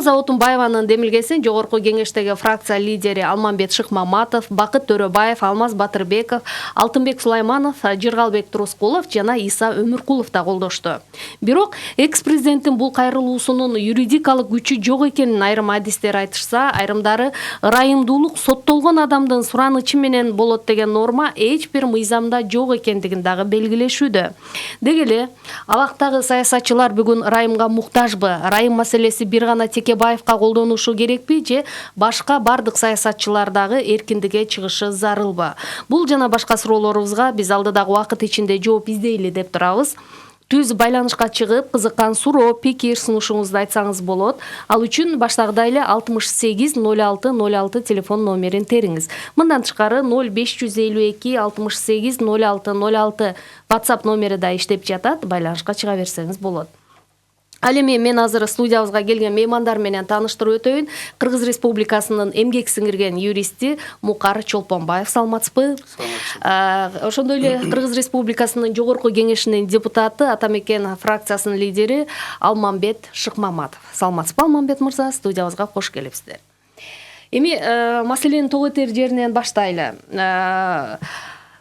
Роза Отунбаеванын демилгесин жогорку кеңештеги фракция лидери Алмамбет Шыкмаматов, Бакыт Төрөбаев, Алмаз Батырбеков, Алтынбек Сулайманов, Жыргалбек Турускулов жана Иса Өмүркулов да колдошту. Бирок экс-президенттин бул кайрылуусунун юридикалык күчү жок экенин айрым адистер айтышса, айрымдары ырайымдуулук соттолгон адамдын суранычы менен болот деген норма эч бир мыйзамда жок экендигин дагы белгилешүүдө. Деги эле абактагы саясатчылар бүгүн ырайымга муктажбы? Ырайым маселеси бир гана Текебаевка колдонушу керекпи же башка бардык саясатчылар дагы эркиндикке чыгышы зарылбы? Бул жана башка суроолорубузга биз алдыдагы убакыт ичинде жооп издейли деп турабыз. Түз байланышка чыгып, кызыккан суроо, пикир, сунушуңузду айтсаңыз болот. Ал үчүн баштагыдай эле 68 06 06 телефон номерин териңиз. Мындан тышкары 0552 68 06 06 WhatsApp номери да иштеп жатат. Байланышка чыга берсеңиз болот. Ал эми мен азыр студиябызга келген меймандар менен тааныштырып өтөйүн. Кыргыз Республикасынын эмгек сиңирген юристи Мукар Чолпонбаев, саламатсызбы? Ошондой эле Кыргыз Республикасынын жогорку кеңешинин депутаты, Атамекен фракциясынын лидери Алмамбет Шыкмаматов. Саламатсызбы, Алмамбет мырза? Студиябызга кош келипсиздер. Эми маселенин тоготер жеринен баштайлы.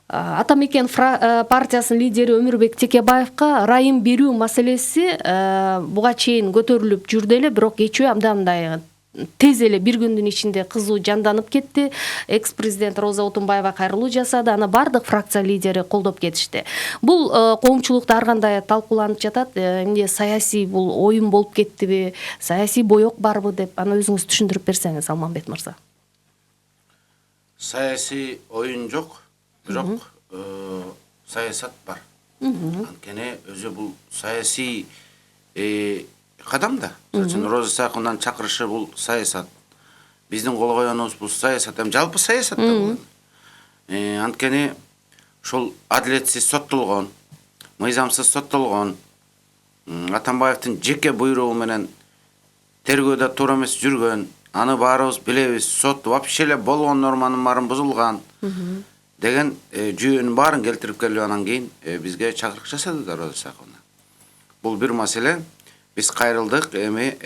Атамекен партиясынын лидери Өмүрбек Текебаевка ырайым берүү маселеси буга чейин көтөрүлүп жүрдү эле, бирок кечүү абдандай тез эле бир күндүн ичинде кызуу жанданып кетти. Экс-президент Роза Отунбаева кайрылуу жасады, аны бардык фракция лидери колдоп кетишти. Бул коомчулукта ар кандай талкууланып жатат. Эмне саясий бул оюн болуп кеттиби, саясий боек барбы деп, аны өзүңүз түшүндүрүп берсеңиз, Алмамбет мырза. Саясий оюн жок. Бирок саясат бар. Анткени өзү бул саясий кадам да. Роза Сакундан чакырышы бул саясат. Биздин кол койгонубуз бул саясат, жалпы саясат да бул. Анткени ошол адилетсиз соттолгон, мыйзамсыз соттолгон, Атамбаевдин жеке буйругу менен тергөөдө туура эмес жүргөн, аны баарыбыз билебиз. Сот вообще эле болгон норманын баарын бузулган деген жүйөнүн баарын келтирип келип анан кийин бизге чакырык жасады да Роза Сакуна. Бул бир маселе. Биз кайрылдык, эми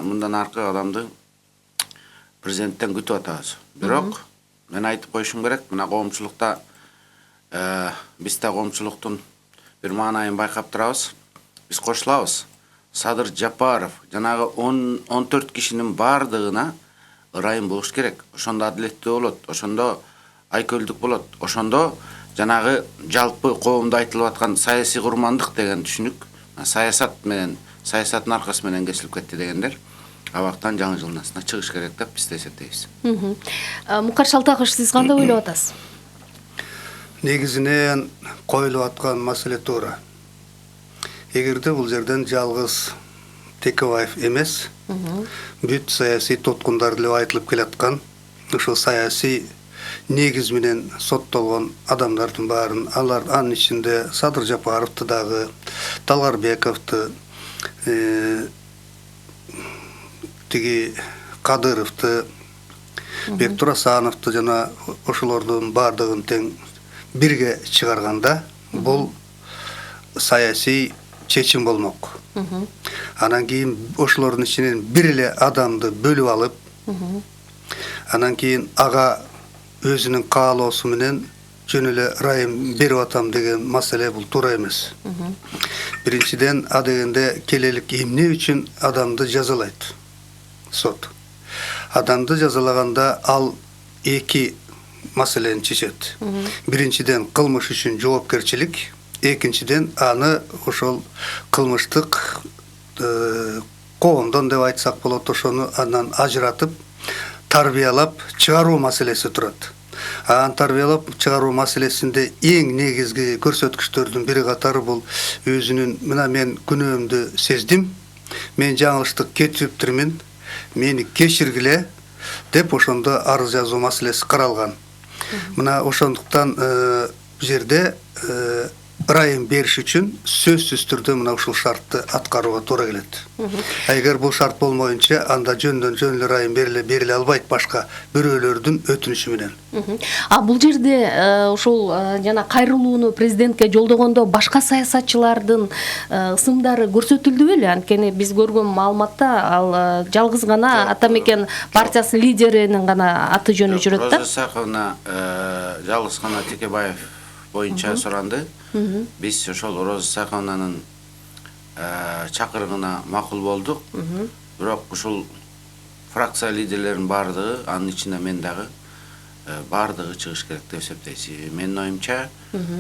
мындан аркы адамды президенттен күтүп атабыз. Бирок мен айтып коюшум керек, мына коомчулукта биз да коомчулуктун бир маанайын байкап турабыз. Биз кошулабыз. Садыр Жапаров жанагы 14 кишинин бардыгына ырайым болуш керек. Ошондо адилеттүү болот, ошондо айкөлдүк болот. Ошондо жанагы жалпы коомдо айтылып аткан саясий курмандык деген түшүнүк, саясат менен, саясаттын аркасы менен кесилип кетти дегендер абактан жаңы жылдын астына чыгыш керек деп биз эсептейбиз. Мукар Шалтаков, сиз кандай ойлоп атасыз? Негизинен коюлуп аткан маселе туура. Эгерде бул жерден жалгыз Текебаев эмес, бүт саясий туткундар деп айтылып келаткан, ошол саясий негиз менен соттолгон адамдардын баарын, алар анын ичинде Садыр Жапаровду дагы, Талгарбековду, тиги Кадыровду, Бектур Асановду жана ошолордун бардыгын тең бирге чыгарганда бул саясий чечим болмок. Анан кийин ошолордун ичинен бир эле адамды бөлүп алып, анан кийин ага өзүнүн каалоосу менен жөн эле ырайым берип атам деген маселе бул туура эмес. Биринчиден, а дегенде келелик эмне үчүн адамды жазалайт сот. Адамды жазалаганда ал эки маселени чечет. Биринчиден, кылмыш үчүн жоопкерчилик, экинчиден, аны ошол кылмыштык коомдон деп айтсак болот, ошону андан ажыратып тарбиялап чыгаруу маселеси турат. Анан тарбиялап чыгаруу маселесинде эң негизги көрсөткүчтөрдүн бири катары бул өзүнүн мына мен күнөөмдү сездим, мен жаңылыштык кетириптирмин, мени кечиргиле деп ошондо арыз жазуу маселеси каралган. Мына ошондуктан жерде райым бериш үчүн сөзсүз түрдө мына ушул шартты аткарууга туура келет. Эгер бул шарт болмоюнча, анда жөндөн жөн эле райым бериле албайт башка бирөөлөрдүн өтүнүшү менен. Бул жерде ушул жана кайрылууну президентке жолдогондо башка саясатчылардын ысымдары көрсөтүлдү беле? Анткени биз көргөн маалыматта ал жалгыз гана Атамекен партиясы лидеринин гана аты жөнү жүрөт да. Роза Саковна жалгыз гана Текебаев боюнча суранды. Биз ошол Роза Саковнанын чакырыгына макул болдук. Бирок ушул фракция лидерлеринин баардыгы, анын ичинде мен дагы баардыгы чыгыш керек деп эсептейсиз. Менин оюмча,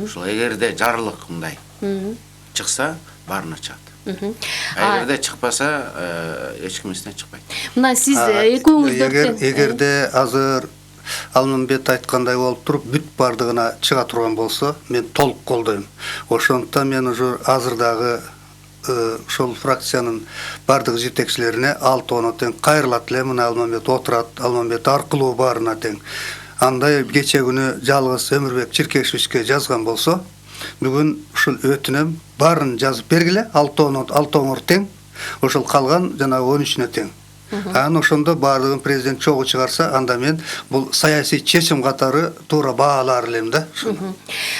ушул эгерде жарлык мындай чыкса, баарына чыгат. Эгерде чыкпаса, эч ким эсинен чыкпайт. Мына сиз экөөңүздөрдөн Эгерде азыр Алмамбет айткандай болуп туруп, бүт бардыгына чыга турган болсо, мен толук колдойм. Ошондуктан мен уже азырдагы ошол фракциянын бардык жетекчилерине 6 оны тең кайрылат эле, мына Алмамбет отурат, Алмамбет аркылуу баарына тең. Андай кече күнү жалгыз Өмүрбек Чиркешевичке жазган болсо, бүгүн ушул өтүнөм баарын жазып бергиле, 6 оңор тең, ошол калган жанагы 13-үнө тең. Анан ошондо баардыгын президент чогуу чыгарса, анда мен бул саясий чечим катары туура баалар элем да.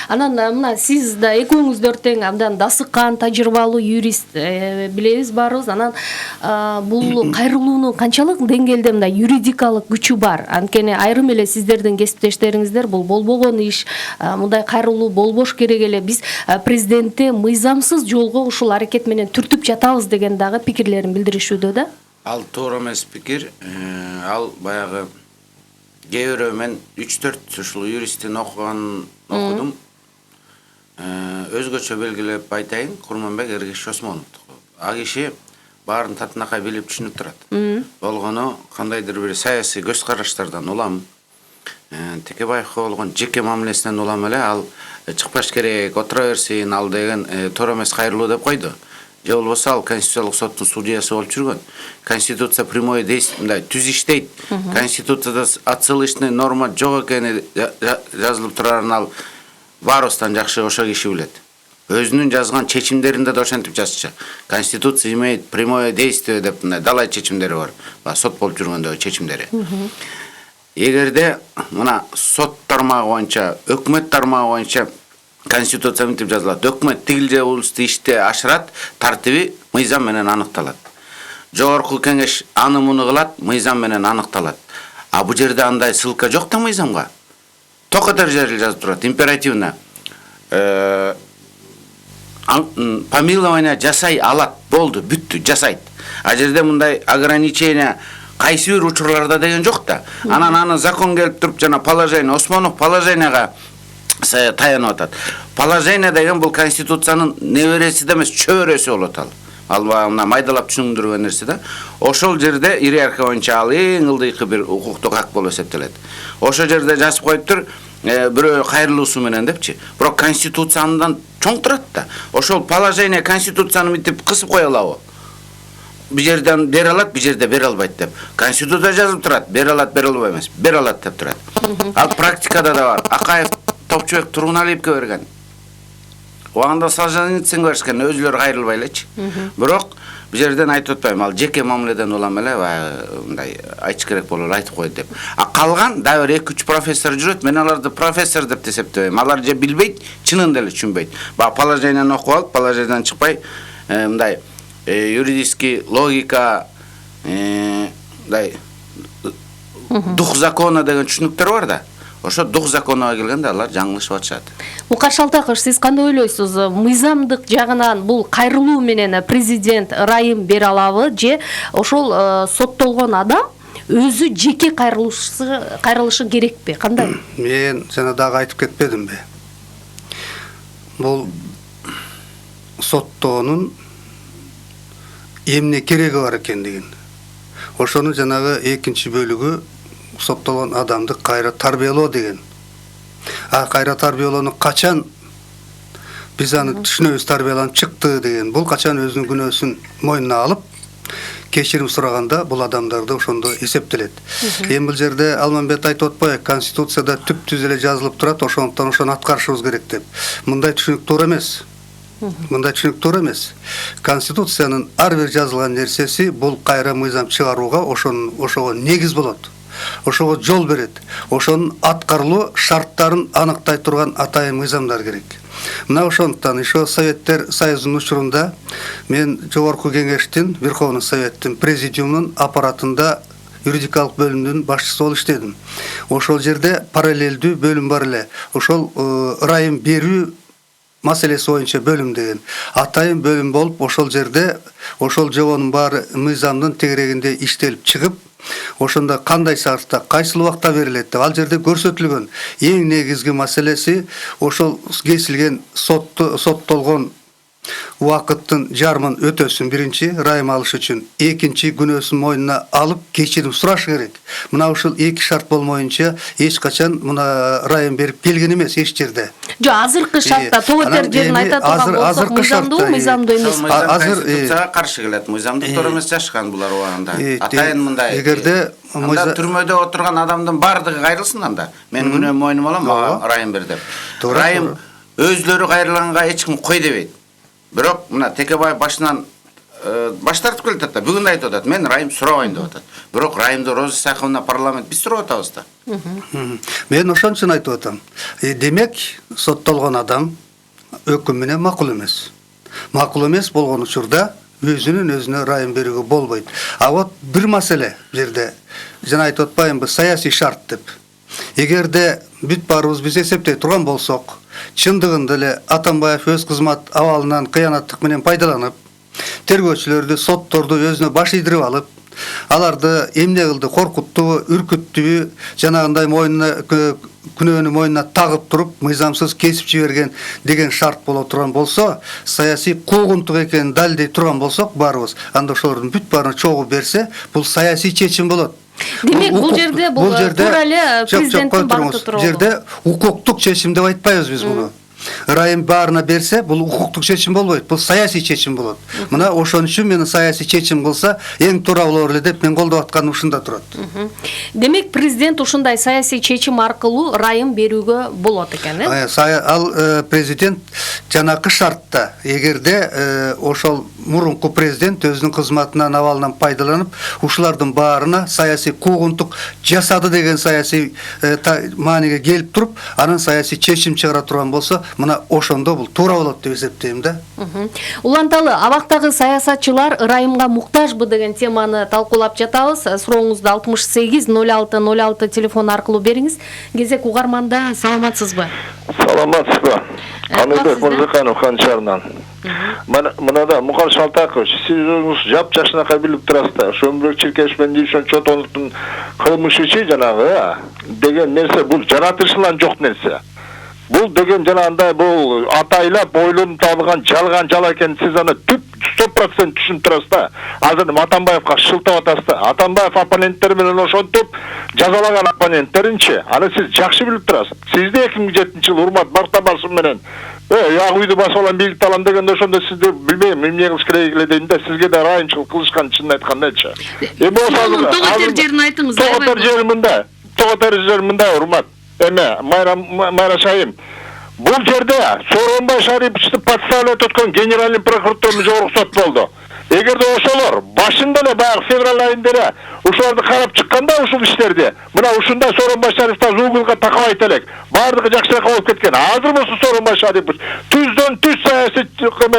Анан мына сиз да экөөңүздөр тең абдан дасыккан, тажрыйбалуу юрист, билебиз баарыбыз. Анан бул кайрылуунун канчалык деңгээлде мындай юридикалык күчү бар? Анткени айрым эле сиздердин кесиптештериңиздер бул болбогон иш, мындай кайрылуу болбош керек эле. Биз президентти мыйзамсыз жолго ушул аракет менен түртүп жатабыз деген дагы пикирлерин билдиришүүдө да. Ал туура эмес пикир. Ал баягы кээ бирөө мен 3-4 ушул юристтин окудум. Өзгөчө белгилеп айтайын, Курманбек Эргеш Осмонов. А киши баарын татынакай билип түшүнүп турат. Болгону кандайдыр бир саясий көз караштардан улам, Текебаевка болгон жеке мамилесинен улам эле ал чыкпаш керек, отура берсин, ал деген туура эмес кайрылуу деп койду. Же болбосо ал Конституциялык соттун судьясы болуп жүргөн. Конституция прямое действие, түз иштейт. Конституцияда отсылочный норма жок экени жазылып турарын ал баарыбыздан жакшы ошо киши билет. Өзүнүн жазган чечимдеринде да ошентип жазчу. Конституция имеет прямое действие деп далай чечимдери бар. Сот болуп жүргөндөгү чечимдери. Эгерде мына сот тармагы боюнча, өкмөт тармагы боюнча Конституция мынтип жазылат. Өкмөт тигил улусту иште ашырат, тартиби мыйзам менен аныкталат. Жогорку кеңеш аны муну кылат, мыйзам менен аныкталат. А бу жерде андай ссылка жок да мыйзамга. Токотор жерде жазып турат, императивно. Помилование жасай алат, болду, бүттү, жасайт. А жерде мындай ограничение кайсы бир учурларда деген жок да. Анан аны закон келип туруп жана положение, Осмонов положенияга таянып атат. Положение деген бул Конституциянын небереси да эмес, чөбөрөсү болот ал. Ал мына майдалап түшүндүргөн нерсе да. Ошол жерде иерархия боюнча ал эң ылдыйкы бир укуктук ак болуп эсептелет. Ошол жерде жазып коюптур, бирөө кайрылуусу менен депчи. Бирок Конституциядан чоң турат да. Ошол положение Конституцияны мынтип кысып кое алабы? Bir жерден бере алат, bir жерде бере албайт деп. Конституцияда жазылып турат, бере алат, бере албайт эмес, бере алат деп турат. Ал практикада да бар. Акаев Топчубек Тургуналиевке берген. Оанда Солженицинге беришкен, өзүлөрү кайрылбай элечи. Бирок бир жерден айтып атпайм, ал жеке мамиледен улам эле, мындай айтыш керек болуп айтып койду деп. А калган дагы бир 2-3 профессор жүрөт, мен аларды профессор деп эсептебейм. Алар же билбейт, чынында эле түшүнбөйт. Положениени окуп алып, положениеден чыкпай, мындай юридический логика, мындай дух закона деген түшүнүктөр бар да. Ошо дух законуна келгенде алар жаңылышып атышат. Мукар Шалтаков, сиз кандай ойлойсуз? Мыйзамдык жагынан бул кайрылуу менен президент ырайым бере алабы же ошол соттолгон адам өзү жеке кайрылышы керекпи? Кандай? Мен жана дагы айтып кетпедимби? Бул соттоонун эмне кереги бар экендигин. Ошонун жанагы экинчи бөлүгү соттолгон адамды кайра тарбиялоо деген. А кайра тарбиялоону качан биз аны түшүнөбүз, тарбияланып чыкты деген. Бул качан өзүнүн күнөөсүн мойнуна алып, кечирим сураганда бул адамдарды ошондо эсептелет. Эми бул жерде Алмамбет айтып атпайбы, Конституцияда түп-түз эле жазылып турат, ошондуктан ошону аткарышыбыз керек деп. Мындай түшүнүк туура эмес. Мындай түшүнүк туура эмес. Конституциянын ар бир жазылган нерсеси бул кайра мыйзам чыгарууга ошого негиз болот. Ошого жол берет. Ошонун аткарылуу шарттарын аныктай турган атайын мыйзамдар керек. Мына ошондуктан ошо Советтер Союзунун учурунда мен Жогорку Кеңештин, Верховный Советтин президиумунун аппаратында юридикалык бөлүмдүн башчысы болуп иштедим. Ошол жерде параллелдүү бөлүм бар эле. Ошол ырайым берүү маселеси боюнча бөлүм деген атайын бөлүм болуп, ошол жерде ошол жобонун баары мыйзамдын тегерегинде иштелип чыгып, ошондо кандай шартта, кайсыл убакта берилет деп ал жерде көрсөтүлгөн. Эң негизги маселеси ошол кесилген соттолгон убакыттын жарымын өтөсүн биринчи ырайым алыш үчүн, экинчи күнөөсүн мойнуна алып кечирим сураш керек. Мына ушул эки шарт болмоюнча эч качан мына ырайым берип келген эмес эч жерде. Жок, азыркы шартта Тоотер жерин айта турган болсок, мыйзамдуу, мыйзамдуу эмес. Конституцияга каршы келет. Мыйзамдуу туура эмес жашкан булар убагында. Атайын мындай. Эгерде анда түрмөдө отурган адамдын бардыгы кайрылсын анда. Мен күнөө мойнум алам, мага ырайым бер деп. Ырайым өзлөрү кайрылганга эч ким кой дебейт. Бирок мына Текебаев башынан баш тартып келет да. Бүгүн айтып атат, мен ырайым сурабайм деп атат. Бирок ырайымды Роза Исаковна парламент биз сурап атабыз да. Мен ошон үчүн айтып атам. Демек, соттолгон адам өкүм менен макул эмес. Макул эмес болгон учурда өзүнүн өзүнө ырайым берүүгө болбойт. А вот бир маселе жерде жана айтып атпаймынбы, саясий шарт деп. Эгерде бүт баарыбыз биз эсептей турган болсок, чындыгында эле Атамбаев өз кызмат абалынан кыянаттык менен пайдаланып, тергөөчүлөрдү, сотторду өзүнө баш ийдирип алып, аларды эмне кылды, коркуттубу, үркүттүбү, жанагындай мойнуна күнөөнү мойнуна тагып туруп, мыйзамсыз кесип жиберген деген шарт боло турган болсо, саясий куугунтук экенин далилдей турган болсок баарыбыз, анда ошолордун бүт баарына чогуу берсе, бул саясий чечим болот. Демек, бул жерде туура эле президенттин багыты тууралуу. Жерде укуктук чечим деп айтпайбыз биз муну. Ырайым баарына берсе, бул укуктук чечим болбойт, бул саясий чечим болот. Мына ошон үчүн мени саясий чечим кылса, эң туура болор эле деп мен колдоп атканым ушунда турат. Демек, президент ушундай саясий чечим аркылуу ырайым берүүгө болот экен, Ал президент жанакы шартта, эгерде ошол мурунку президент өзүнүн кызматынан абалынан пайдаланып, ушулардын баарына саясий куугунтук жасады деген саясий мааниге келип туруп, анан саясий чечим чыгара турган болсо, мына ошондо бул туура болот деп эсептейм да. Уланталы, абактагы саясатчылар ырайымга муктажбы деген теманы талкуулап жатабыз. Сурооңузду 68-06-06 телефон аркылуу бериңиз. Кезек угарманда, саламатсызбы? Саламатсызбы. Каныбек Мырзаканов Канчарынан. Мынада Мукар Шалтакович, сиз өзүңүз жапжашынакай билип турасыз да. Шөмбөрөк Чиркешпен Дүйшөн Чотоновдун кылмышычы жанагы деген нерсе бул жаратылышынан жок нерсе. Бул деген жанагындай бул атайлап ойлонуп табылган жалган жала экенин сиз аны 100% түшүнүп турасыз да. Азыр Атамбаевга шылтап атасыз да. Атамбаев оппоненттер менен ошентип жазалаган оппоненттеринчи, аны сиз жакшы билип турасыз. Сизди 2007-жылы урмат Бактабашев менен ак үйдү басып алам, бийликти алам дегенде ошондо сизди билбейм, эмне кылыш керек эле дейм да, сизге да ырайымчылык кылышкан чынын айткандачы. Тоотер жерин айтыңыз. Тоотер жери мындай урмат. Майра Шайым. Бул жерде Сооронбай Шариповичти подставлять эткөн генеральный прокуратурдун жогорку сот болду. Эгерде ошолор башында эле баягы февраль айында эле ушуларды карап чыкканда ушул иштерди, мына ушундай Сооронбай Шарипович угулга такабайт элек. Бардыгы жакшыраак болуп кеткен. Азыр болсо Сооронбай Шарипович түздөн түз саясий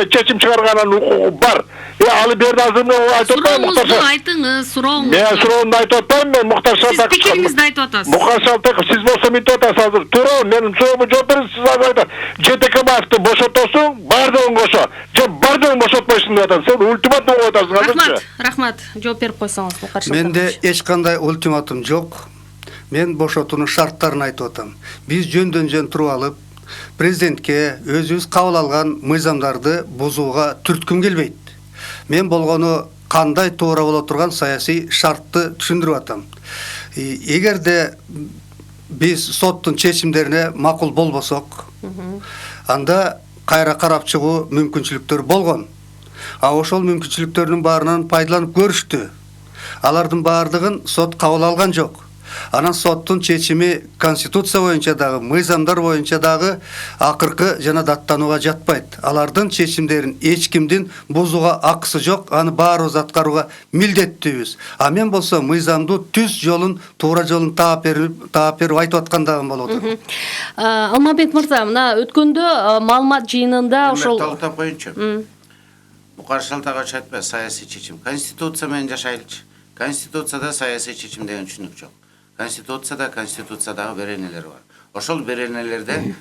чечим чыгарганын укугу бар. Алы берди азыр мен айтып атпаймынбы? Сурооңузду айтыңыз, сурооңузду. Мен суроомду айтып атпаймынбы, мен Муктар Шалтаков. Сиз пикириңизди айтып атасыз. Муктар Шалтаков, сиз болсо мынтип атасыз азыр. Туура, менин суроомо жооп бериңиз, сиз азыр айтат. Жетекебаевди бошотосуң, бардыгын кошо. Же бардыгын бошотпойсуң деп атасыз. Сен ультиматум коюп атасың азырчы. Рахмат. Жооп берип койсоңуз, Мукар Шалтаков. Менде эч кандай ультиматум жок. Мен бошотуунун шарттарын айтып атам. Биз жөндөн-жөн туруп алып, президентке өзүбүз кабыл алган мыйзамдарды бузууга түрткүм келбейт. Мен болгону кандай туура боло турган саясий шартты түшүндүрүп атам. Эгерде биз соттун чечимдерине макул болбосок, анда кайра карап чыгуу мүмкүнчүлүктөр болгон. Ошол мүмкүнчүлүктөрдүн баарынан пайдаланып көрүштү. Алардын баардыгын сот кабыл алган жок. Анан соттун чечими конституция боюнча дагы, мыйзамдар боюнча дагы акыркы жана даттанууга жатпайт. Алардын чечимдерин эч кимдин бузууга акысы жок, аны баарыбыз аткарууга милдеттүүбүз. А мен болсо мыйзамдуу түз жолун, туура жолун таап берип айтып аткандагым болуп атат. Алмамбет мырза, мына өткөндө маалымат жыйынында ошол токтоп коеюнчу. Мукар Шалтакович айтпайбы, саясий чечим. Конституция менен жашайлычы. Конституцияда саясий чечим деген түшүнүк жок. Конституциядагы беренелер бар. Ошол беренелерде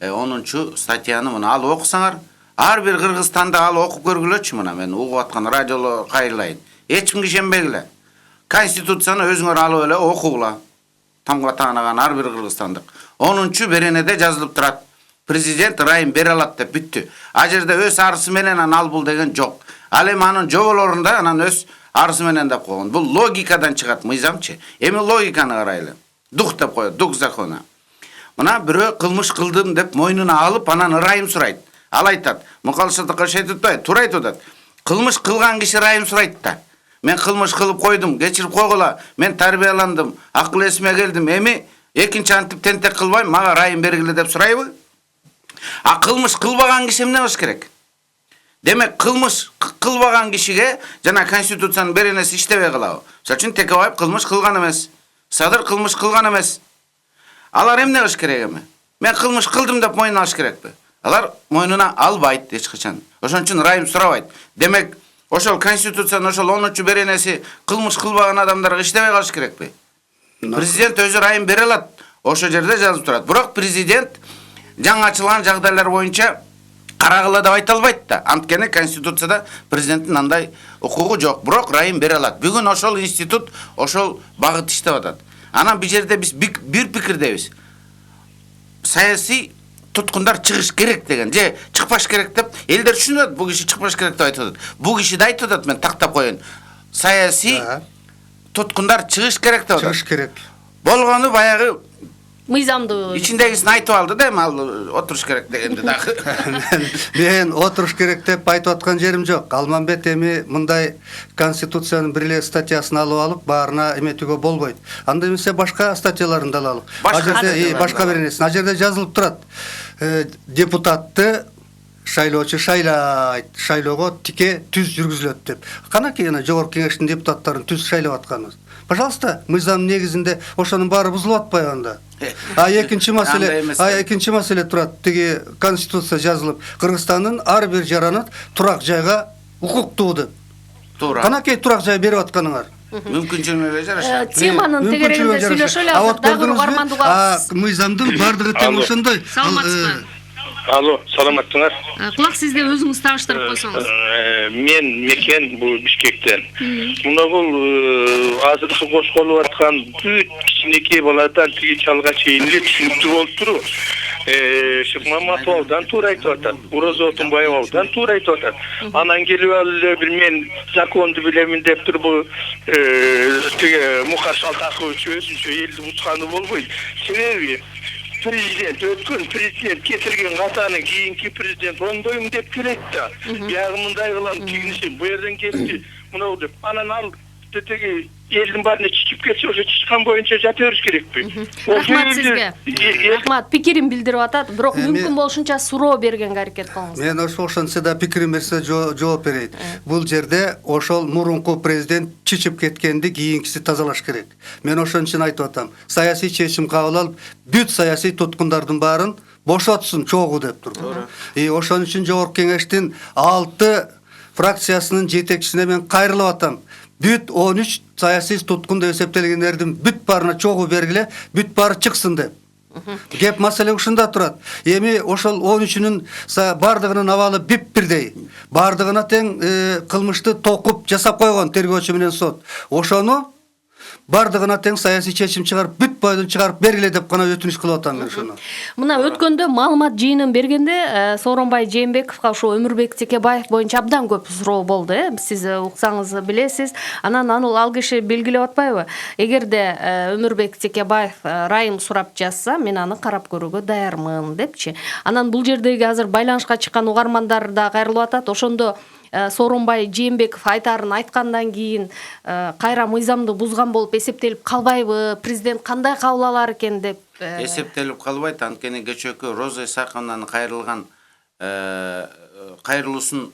10 статьяны мына алып окусаңар, ар бир Кыргызстанда алып окуп көргүлөчү, мына мен угуп аткан радиоло кайрылайын. Эч кимге ишенбегиле. Конституцияны өзүңөр алып эле окугула. Тамга таанаган ар бир кыргызстандык. 10 беренеде жазылып турат. Президент ырайым бере алат деп бүттү. А жерде өз арысы менен ал бул деген жок. Ал эми анын жоболорунда анан өз арысы менен деп койгон. Бул логикадан чыгат, мыйзамчы. Эми логиканы карайлы. Дух деп коет, дух закона. Мына бирөө кылмыш кылдым деп мойнуна алып, анан ырайым сурайт. Ал айтат, Мукал Шалтакович айтып атпайбы, туура айтып атат. Кылмыш кылган киши ырайым сурайт да. Мен кылмыш кылып койдум, кечирип койгула. Мен тарбияландым, акыл эсиме келдим. Эми экинчи антип тентек кылбайм, мага ырайым бергиле деп сурайбы? А кылмыш кылбаган киши эмне кылыш керек? Демек, кылмыш кылбаган кишиге жана конституциянын беренеси иштебей калабы. Мисалы үчүн Текебаев кылмыш кылган эмес. Садыр кылмыш кылган эмес. Алар эмне кылыш керек эми? Мен кылмыш кылдым деп мойнуна алыш керекпи? Алар мойнуна албайт эч качан. Ошон үчүн ырайым сурабайт. Демек, ошол конституциянын ошол 10 беренеси кылмыш кылбаган адамдарга иштебей калыш керекпи? Президент өзү ырайым бере алат. Ошол жерде жазылып турат. Бирок президент жаңы ачылган жагдайлар боюнча карагыла деп айта албайт да. Анткени конституцияда президенттин андай укугу жок. Бирок ырайым бере алат. Бүгүн ошол институт, ошол багыт иштеп атат. Анан бул жерде биз бир пикирдебиз. Саясий туткундар чыгыш керек деген, же чыкпаш керек деп элдер түшүнөт. Бул киши чыкпаш керек деп айтып атат. Бул киши да айтып атат, мен тактап коеюн. Саясий туткундар чыгыш керек деп атат. Чыгыш керек. Болгону баягы мыйзамдуу ичиндегисин айтып алды да, ал отуруш керек дегенди дагы. Мен отуруш керек деп айтып аткан жерим жок. Алмамбет эми мындай конституциянын бир эле статьясын алып баарына эметүүгө болбойт. Анда эмесе башка статьяларын да алып. А жерде башка беренесин. А жерде жазылып турат. Депутатты шайлоочу шайлайт, шайлоого тике түз жүргүзүлөт деп. Канакей ана жогорку кеңештин депутаттарын түз шайлап атканыбыз. Пожалуйста, мыйзам негизинде ошонун баары бузулуп атпайбы анда? Экинчи маселе турат. Тиги конституция жазылып, Кыргызстандын ар бир жараны турак жайга укуктуу деп. Туура. Канакей турак жай берип атканыңар. Мүмкүнчүлүгүнө жараша. Теманын тегерегинде сүйлөшөлү азыр дагы угармандууга. Мыйзамдын бардыгы тең ошондой. Саламатсызбы? Алло, саламатсыңар? Кулак сизде өзүңүз тааныштырып койсоңуз. Мен Мекен бул Бишкектен. Мына бул азыркы кошколуп аткан бүт кичинекей баладан тиги чалга чейин эле түшүнүктүү болуп туруп, Шыкмаматовдан туура айтып атат, Орозо Отунбаевдан туура айтып атат. Анан келип эле бир мен законду билемин деп туруп бул тиги Мукар Шалтакович өзүнчө элди бузганы болбойт. Себеби президент, өткөн президент кетирген катаны кийинки президент оңдойм деп келет да. Биягы мындай кылам, кийинишин бу жерден келди, мынау деп. Анан ал теги элдин баарына чичип кетсе, ошо чичкан боюнча жата бериш керекпи. Рахмат сизге. Рахмат, пикирин билдирип атат, бирок мүмкүн болушунча суроо бергенге аракет кылыңыз. Мен ошончо да пикирим берсе жооп берейин. Бул жерде ошол мурунку президент чичип кеткенди кийинкиси тазалаш керек. Мен ошон үчүн айтып атам. Саясий чечим кабыл алып, бүт саясий туткундардын баарын бошотсун чогуу деп туруп. Ошон үчүн жогорку кеңештин 6 фракциясынын жетекчисине мен кайрылып атам. Бүт 13 саясий туткун деп эсептелгендердин бүт баарына чогуу бергиле, бүт баары чыксын деп. Кеп маселе ушунда турат. Эми ошол 13-үнүн бардыгынын абалы бирдей. Бардыгына тең кылмышты токуп жасап койгон тергөөчү менен сот. Ошону бардыгына тең саясий чечим чыгарып, бүт бойдон чыгарып бергиле деп гана өтүнүч кылып атам мен ошону. Мына өткөндө маалымат жыйынын бергенде Сооронбай Жээнбековго ошо Өмүрбек Текебаев боюнча абдан көп суроо болду, Сиз уксаңыз билесиз. Анан ал киши белгилеп атпайбы? Эгерде Өмүрбек Текебаев ырайым сурап жазса, мен аны карап көрүүгө даярмын депчи. Анан бул жердеги азыр байланышка чыккан угармандар да кайрылып атат. Ошондо Сооронбай Жээнбеков айтарын айткандан кийин кайра мыйзамды бузган болуп эсептелип калбайбы? Президент кандай кабыл алар экен деп эсептелип калбайт. Анткени кечээкү Роза Исаковнанын кайрылуусун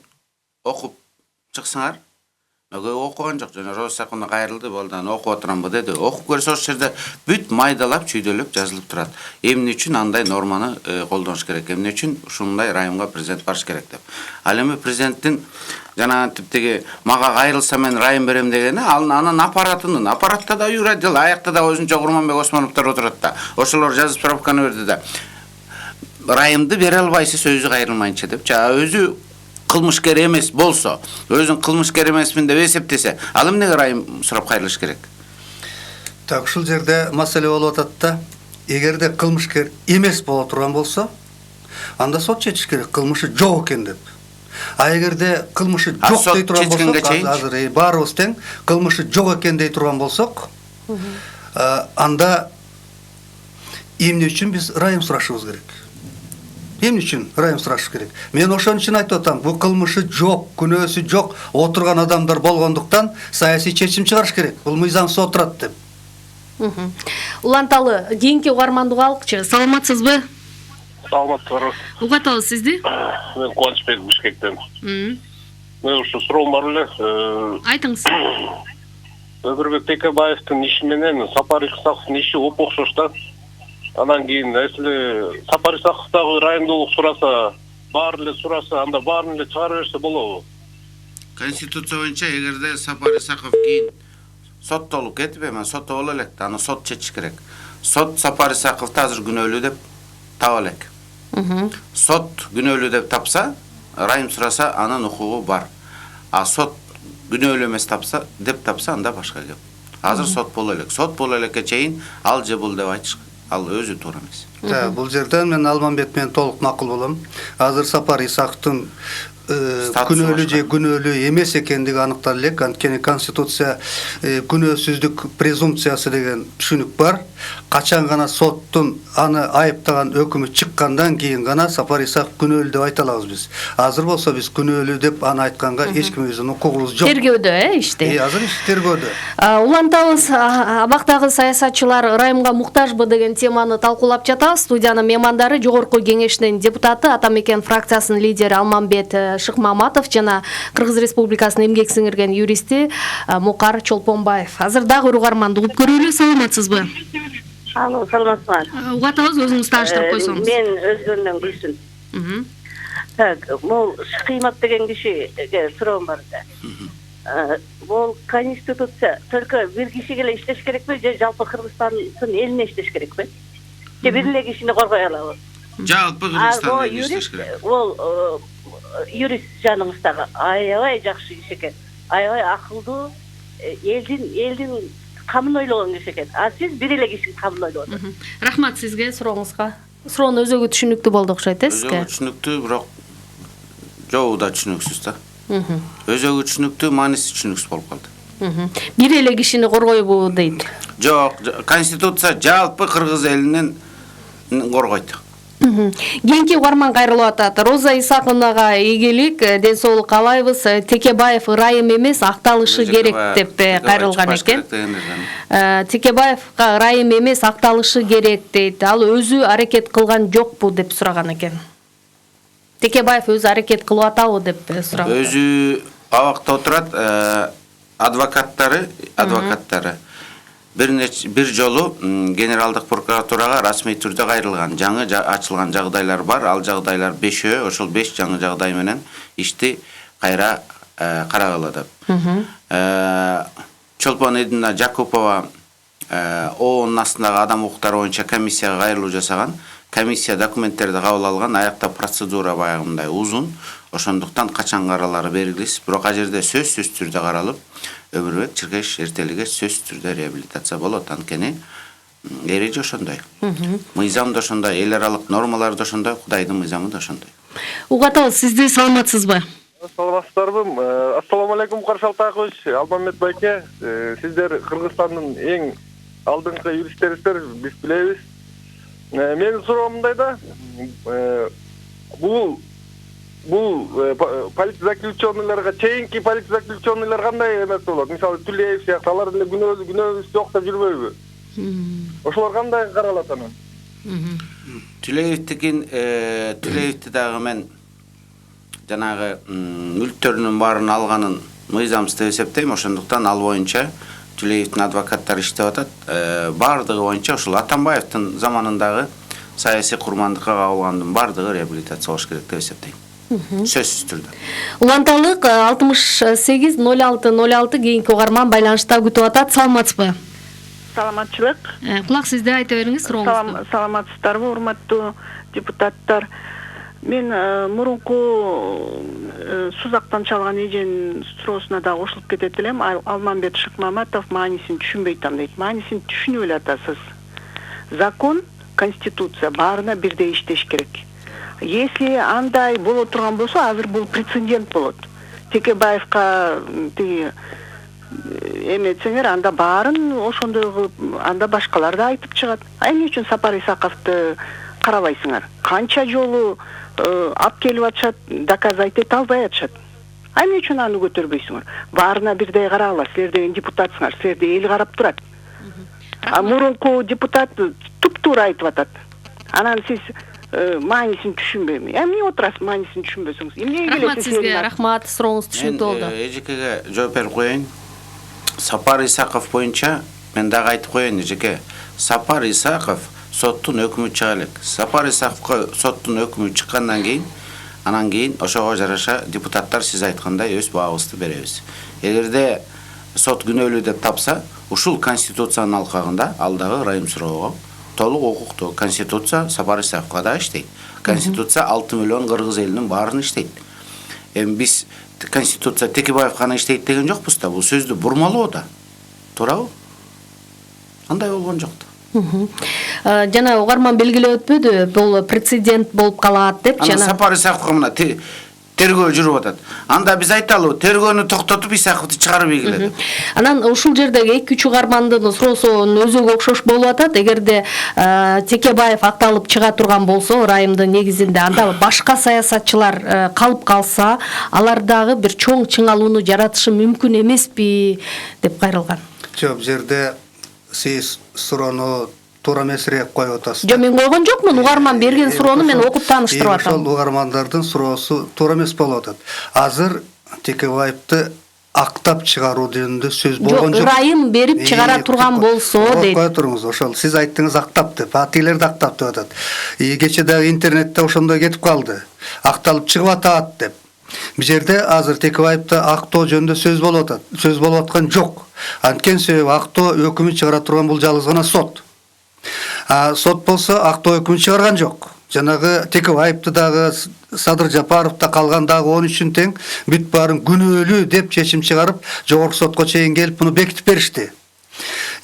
окуп чыксаңар. Көбү окуган жок. Жана Роза Исаковна кайрылды, болду, окуп отурамбы деди. Окуп көрсө ошол жерде бүт майдалап, чүйдөлөп жазылып турат. Эмне үчүн андай норманы колдонуш керек? Эмне үчүн ушундай райымга президент барыш керек деп. Ал эми президенттин жана типтеги мага кайрылса мен райым берем дегени, анын аппаратта да юрадил, аякта да өзүнчө Курманбек Осмоновдор отурат да. Ошолор жазып справканы берди да. Райымды бере албайсыз өзү кайрылмайынча деп. Өзү кылмышкер эмес болсо, өзүн кылмышкер эмесмин деп эсептесе, ал эмнеге райым сурап кайрылыш керек? Так, ушул жерде маселе болуп атат да. Эгерде кылмышкер эмес боло турган болсо, анда сот чечиш керек, кылмышы жок экен деп. А эгерде кылмышы жок дей турган болсок, азыр баарыбыз тең, кылмышы жок экен дей турган болсок, анда эмне үчүн биз райым сурашыбыз керек? Эмне үчүн райым сураш керек? Мен ошон үчүн айтып атам, бул кылмышы жок, күнөөсү жок отурган адамдар болгондуктан саясий чечим чыгарыш керек. Бул мыйзамсыз отурат деп. Уланталы, кийинки угарманды угалыкчы. Саламатсызбы? Саламатсызбы. Угаталы сизди? Мен Кубанычбек Бишкектен. Мен ушу суроом бар эле. Айтыңыз. Өмүрбек Текебаевдин иши менен Сапар Исаковдун иши окшош да. Анан кийин эсили Сапар Исаков дагы райымдуулук сураса, баары эле сураса, анда баарын эле чыгара берсе болобу? Конституция боюнча эгерде Сапар Исаков кийин соттолуп кетип, эми сотто боло элек, аны сот чечиш керек. Сот Сапар Исаковду азыр күнөөлүү деп таба элек. Сот күнөөлүү деп тапса, райым сураса, анын укугу бар. А сот күнөөлүү эмес деп тапса, анда башка кеп. Азыр сот боло элек. Сот боло элекке чейин ал же бул деп айтыш, ал өзү туура эмес. Бул жерден мен Алмамбет менен толук макул болом. Азыр Сапар Исаковдун күнөөлүү же күнөөлүү эмес экендиги аныкталып элек. Анткени Конституция күнөөсүздүк презумпциясы деген түшүнүк бар. Качан гана соттун аны айыптаган өкүмү чыккандан кийин гана Сапар Исаков күнөөлүү деп айта алабыз биз. Азыр болсо биз күнөөлүү деп аны айтканга эч кимибиздин укугубуз жок. Тергөөдө, иште. Азыр тергөөдө. Улантабыз, абактагы саясатчылар райымга муктажбы деген теманы талкуулап жатабыз. Студиянын меймандары Жогорку Кеңештин депутаты, Атамекен фракциясынын лидери Алмамбет Шыкмаматов жана Кыргыз Республикасынын эмгек сиңирген юристи Мукар Чолпонбаев. Азыр дагы угарманды угуп көрөлү. Саламатсызбы? Алло, саламатсызбы? Угатабыз, өзүңүз тааныштырып койсоңуз. Мен Өзгөрдөн Гүлсүн. Так, бул Шыкмамат деген кишиге суроом бар да. Бул Конституция только бир кишиге эле иштеш керекпи же жалпы Кыргызстандын элине иштеш керекпи? Же бир эле кишини коргой алабы? Жалпы Кыргызстанда иштеш керек. Ол юрист жаныңыздагы аябай жакшы киши экен. Аябай акылдуу, элдин камын ойлогон киши экен. А сиз бир эле кишинин камын ойлоп отурсуз. Рахмат сизге сурооңузга. Суроону өзөгө түшүнүктүү болду окшойт, сизге. Өзөгө түшүнүктүү, бирок жоо да түшүнүксүз да. Өзөгө түшүнүктүү, мааниси түшүнүксүз болуп калды. Бир эле кишини коргойбу дейт. Жок, Конституция жалпы кыргыз элинин коргойт. Кийинки угарман кайрылып атат. Роза Исаковнага ийгилик, ден соолук каалайбыз. Текебаев ырайым эмес, акталышы керек деп кайрылган экен. Текебаевга ырайым эмес, акталышы керек дейт. Ал өзү аракет кылган жокпу деп сураган экен. Текебаев өзү аракет кылып атабы деп сураган. Өзү абакта отурат, адвокаттары бир жолу генералдык прокуратурага расмий түрдө кайрылган, жаңы ачылган жагдайлар бар. Ал жагдайлар 5, ошол 5 жаңы жагдай менен ишти кайра карагыла деп. Чолпон Эдина Жакупова ООН астындагы адам укуктары боюнча комиссияга кайрылуу жасаган. Комиссия документтерди кабыл алган, аякта процедура баягындай узун. Ошондуктан качан каралары белгисиз, бирок ал жерде сөзсүз түрдө каралып, Өмүрбек Чиркеш эртелиге сөзсүз түрдө реабилитация болот. Анткени эреже ошондой. Мыйзам да ошондой, эл аралык нормалар да ошондой, Кудайдын мыйзамы да ошондой. Угатабыз, сизди саламатсызбы? Саламатсыздарбы? Ассаламу алейкум, Мукар Шалтакович, Алмамбет байке. Сиздер Кыргызстандын эң алдыңкы юристтерисиздер, биз билебиз. Менин суроом мындай да, бул бул полиция заключенныйларга чейинки полиция заключенныйлар кандай эмес болот? Мисалы Түлеев сыяктуу алар деле күнөөбүз жок деп жүрбөйбү? Ошолор кандай каралат анан? Түлеевти дагы мен жанагы мүлктөрүнүн баарын алганын мыйзамсыз деп эсептейм. Ошондуктан ал боюнча Түлеевтин адвокаттары иштеп атат. Бардыгы боюнча ушул Атамбаевдин заманындагы саясий курмандыкка кабылгандын бардыгы реабилитация болуш керек деп эсептейм. Сөзсүз түрдө. Уланталык 680606 кийинки угарман байланышта күтүп атат. Саламатсызбы? Саламатчылык. Кулак сизде айта бериңиз сурооңузду. Саламатсыздарбы, урматтуу депутаттар? Мен мурунку Сузактан чалган эженин суроосуна да кошулуп кетет элем. Алмамбет Шыкмаматов маанисин түшүнбөй атам дейт. Маанисин түшүнүп эле атасыз. Закон, конституция баарына бирдей иштеш керек. Если андай боло турган болсо, азыр бул прецедент болот. Текебаевка тиги эметсеңер, анда баарын ошондой кылып, анда башкалар да айтып чыгат. Эмне үчүн Сапар Исаковду карабайсыңар? Канча жолу ап келип атышат, доказать эте албай атышат. Эмне үчүн аны көтөрбөйсүңөр? Баарына бирдей карагыла, силер деген депутатсыңар, силерди эл карап турат. Мурунку депутат туп-туура айтып атат. Анан сиз маанисин түшүнбөйм. Эмне отурасыз маанисин түшүнбөсөңүз? Эмнеге келесиз? Рахмат сизге, рахмат. Сурооңуз түшүнүктүү болду. Эжекеге жооп берип коеюн. Сапар Исаков боюнча мен дагы айтып коеюн, эжеке. Сапар Исаков соттун өкүмү чыга элек. Сапар Исаковго соттун өкүмү чыккандан кийин, анан кийин ошого жараша депутаттар сиз айткандай өз баабызды беребиз. Эгерде сот күнөөлүү деп тапса, ушул конституциянын алкагында ал дагы ырайым суроого толук укуктуу. Конституция Сапар Исаковго да иштейт. Конституция 6 миллион кыргыз элинин баарын иштейт. Эми биз конституция Текебаев гана иштейт деген жокпуз да, бул сөздү бурмалоо да. Туурабы? Андай болгон жок да. Жана угарман белгилеп өтпөдү, бул прецедент болуп калат деп жана. Сапар Исаковго мына тергөө жүрүп атат. Анда биз айталы, тергөөнү токтотуп Исаковду чыгарып ийгиле деп. Анан ушул жердеги 2-3 угармандын суроосунун өзүгө окшош болуп атат. Эгерде Текебаев акталып чыга турган болсо, ырайымдын негизинде, анда башка саясатчылар калып калса, алар дагы бир чоң чыңалууну жаратышы мүмкүн эмеспи деп кайрылган. Жок, жерде сиз суроону туура эмесирээк коюп атасыз. Жок, мен койгон жокмун. Угарман берген суроону мен окуп тааныштырып атам. Ошол угармандардын суроосу туура эмес болуп атат. Азыр Текебаевди актап чыгаруу жөнүндө сөз болгон жок. Ырайым берип чыгара турган болсо дейт. Кой туруңуз, ошол сиз айттыңыз актап деп, атилер да актап деп атат. Кече дагы интернетте ошондой кетип калды. Акталып чыгып атат деп. Бул жерде азыр Текебаевди актоо жөнүндө сөз болуп атат. Сөз болуп аткан жок. Анткени себеби актоо өкүмү чыгара турган бул жалгыз гана сот. Сот болсо актоо өкүмү чыгарган жок. Жанагы Текебаевди дагы, Садыр Жапаров да калган дагы 13-үн тең бүт баарын күнөөлүү деп чечим чыгарып, жогорку сотко чейин келип муну бекитип беришти.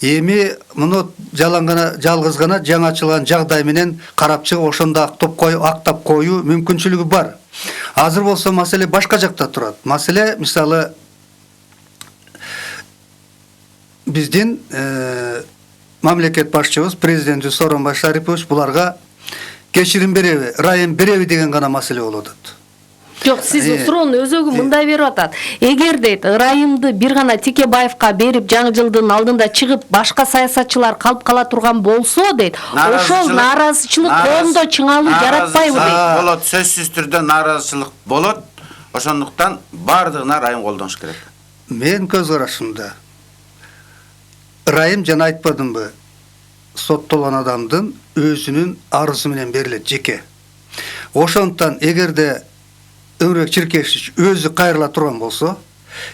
Эми муну жалгыз гана жаңы ачылган жагдай менен карап чыгып, ошондо актап коюу мүмкүнчүлүгү бар. Азыр болсо маселе башка жакта турат. Маселе мисалы биздин мамлекет башчыбыз президент Сооронбай Шарипович буларга кечирим береби, ырайым береби деген гана маселе болуп атат. Жок, сиздин суроонун өзөгү мындай берип атат. Эгер дейт ырайымды бир гана Текебаевка берип, жаңы жылдын алдында чыгып, башка саясатчылар калып кала турган болсо дейт, ошол нааразычылык коомдо чыңалуу жаратпайбы дейт. Болот, сөзсүз түрдө нааразычылык болот. Ошондуктан бардыгына ырайым колдонуш керек. Мен көз карашымда ырайым жана айтпадымбы, соттолгон адамдын өзүнүн арызы менен берилет жеке. Ошондуктан эгерде Өмүрбек Чиркешевич өзү кайрыла турган болсо,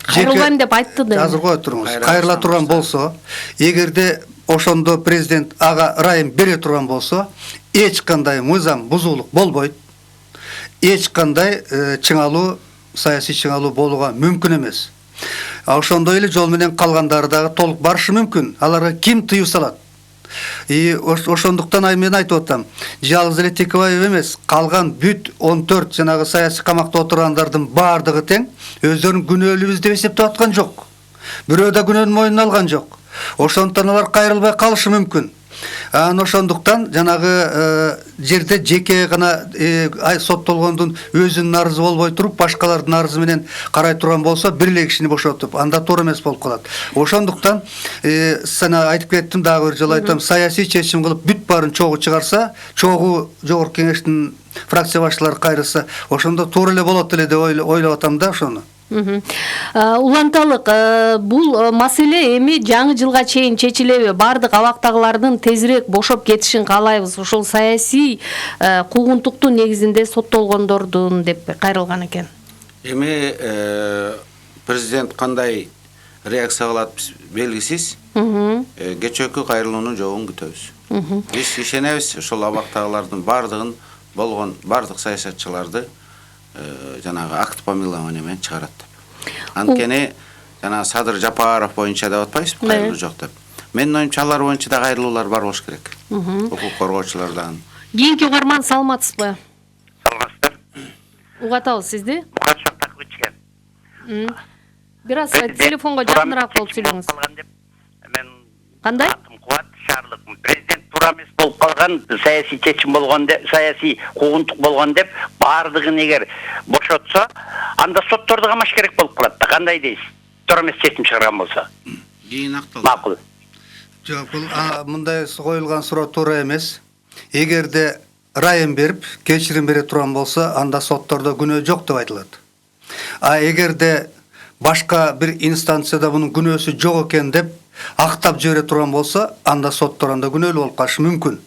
кайрылган деп айтты да. Азыр кое туруңуз. Кайрыла турган болсо, эгерде ошондо президент ага ырайым бере турган болсо, эч кандай мыйзам бузуулук болбойт. Эч кандай чыңалуу, саясий чыңалуу болууга мүмкүн эмес. Ошондой эле жол менен калгандары дагы толук барышы мүмкүн. Аларга ким тыюу салат? Ошондуктан мен айтып атам, жалгыз эле Текебаев эмес, калган бүт 14 жанагы саясий камакта отургандардын баардыгы тең өздөрүн күнөөлүүбүз деп эсептеп аткан жок. Бирөө да күнөөнүн мойнуна алган жок. Ошондуктан алар кайрылбай калышы мүмкүн. Ошондуктан жанагы жерде жеке гана соттолгондун өзүнүн арызы болбой туруп, башкалардын арызы менен карай турган болсо, бир эле кишини бошотуп, анда туура эмес болуп калат. Ошондуктан сана айтып кеттим, дагы бир жолу айтам, саясий чечим кылып бүт баарын чогуу чыгарса, чогуу жогорку кеңештин фракция башчылары кайрылса, ошондо туура эле болот эле деп ойлоп атам да ошону. Уланталык, бул маселе эми жаңы жылга чейин чечилеби? Бардык абактагылардын тезирээк бошоп кетишин каалайбыз. Ошол саясий куугунтуктун негизинде соттолгондордун деп кайрылган экен. Эми президент кандай реакция кылат белгисиз. Кечээкү кайрылуунун жообун күтөбүз. Биз ишенебиз, ошол абактагылардын бардыгын болгон бардык саясатчыларды жанагы акт помилования менен чыгарат деп. Анткени жана Садыр Жапаров боюнча деп атпайсызбы, кайрылуу жок деп. Менин оюмча алар боюнча да кайрылуулар бар болуш керек. Укук коргоочулардан. Кийинки угарман, саламатсызбы? Саламатсыздар. Угатабыз сизди. Мукашшактак күчкен. Бир аз телефонго жакыныраак болуп сүйлөңүз. Мен Кандай? Кубат шаарлыкмын. Президент туура эмес болуп калган, саясий чечим болгон деп, саясий куугунтук болгон деп, бардыгын эгер бошотсо, анда сотторду камаш керек болуп калат да. Кандай дейсиз? Туура эмес чечим чыгарган болсо. Кийин акталат. Макул. Жок, бул мындай коюлган суроо туура эмес. Эгерде райым берип, кечирим бере турган болсо, анда соттордо күнөө жок деп айтылат. Эгерде башка бир инстанцияда мунун күнөөсү жок экен деп актап жибере турган болсо, анда соттор анда күнөөлүү болуп калышы мүмкүн.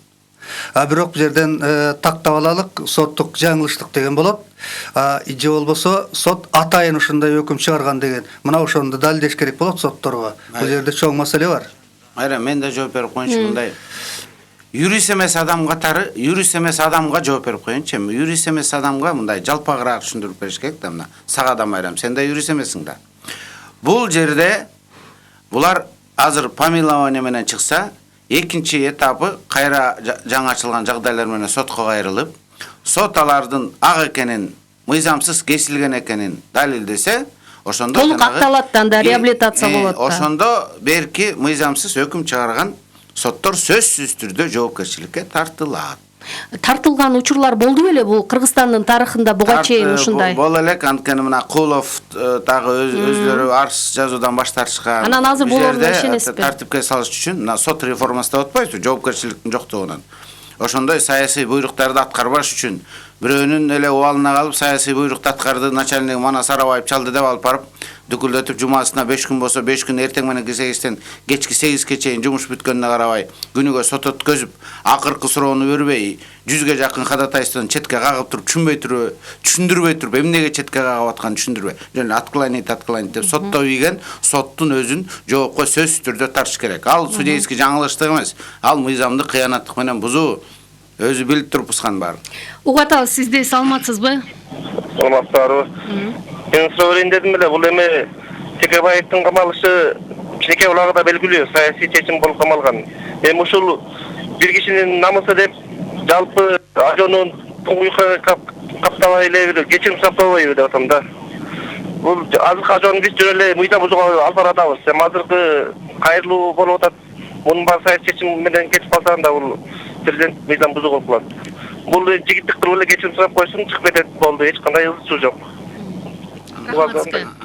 Бирок бул жерден тактап алалык, соттук жаңылыштык деген болот. Же болбосо сот атайын ушундай өкүм чыгарган деген. Мына ошондо далилдеш керек болот сотторго. Бул жерде чоң маселе бар. Майра, мен да жооп берип коеюнчу мындай. Юрист эмес адам катары, юрист эмес адамга жооп берип коеюнчу. Юрист эмес адамга мындай жалпагыраак түшүндүрүп бериш керек да мына. Сага да Майрам, сен да юрист эмессиң да. Бул жерде булар азыр помилование менен чыкса, экинчи этапы кайра жаңы ачылган жагдайлар менен сотко кайрылып, сот алардын ак экенин, мыйзамсыз кесилген экенин далилдесе, ошондо толук акталат да реабилитация болот да. Ошондо берки мыйзамсыз өкүм чыгарган соттор сөзсүз түрдө жоопкерчиликке тартылат. Тартылган учурлар болду беле бул Кыргызстандын тарыхында буга чейин ушундай? Боло элек, анткени мына Кулов дагы өзлөрү арыз жазуудан баш тартышкан. Анан азыр болоруна ишенесизби? Тартипке салыш үчүн мына сот реформасы деп атпайсызбы, жоопкерчиликтин жоктугунан. Ошондой саясий буйруктарды аткарбаш үчүн бирөөнүн эле убалына калып саясий буйрукту аткарды, начальник Манас Арабаев чалды деп алып барып, дүкүлдөтүп жумасына 5 күн болсо 5 күн, эртең менен 8-тен кечки 8-ке чейин жумуш бүткөнүнө карабай, күнүгө сот өткөзүп, акыркы суроону бербей, 100ге жакын ходатайствону четке кагып туруп, түшүндүрбөй туруп, эмнеге четке кагып атканын түшүндүрбөй, жөн откладывать деп сотто ийген соттун өзүн жоопко сөзсүз түрдө тартыш керек. Ал судейский жаңылыштык эмес, ал мыйзамдык кыянаттык менен бузуу. Өзү билип туруп бузган баары. Угатабыз сизди, саламатсызбы? Саламатсыздарбы? Мен суроо берейин дедим эле, бул эми Текебаевдин камалышы чеке улагыда белгилүү саясий чечим болуп камалган. Эми ушул бир кишинин намысы деп жалпы ажонун туңгуйка каптабай эле кечирим сактабайбы деп атам да. Бул азыркы ажон биз жөн эле мыйзам бузууга алып баратабыз. Эми азыркы кайрылуу болуп атат. Мунун баары саясий чечим менен кетип калса анда бул президент мыйзам бузуу болуп калат. Бул жигиттик кылып эле кечирим сурап койсун, чыгып кетет болду, эч кандай ызчуу жок.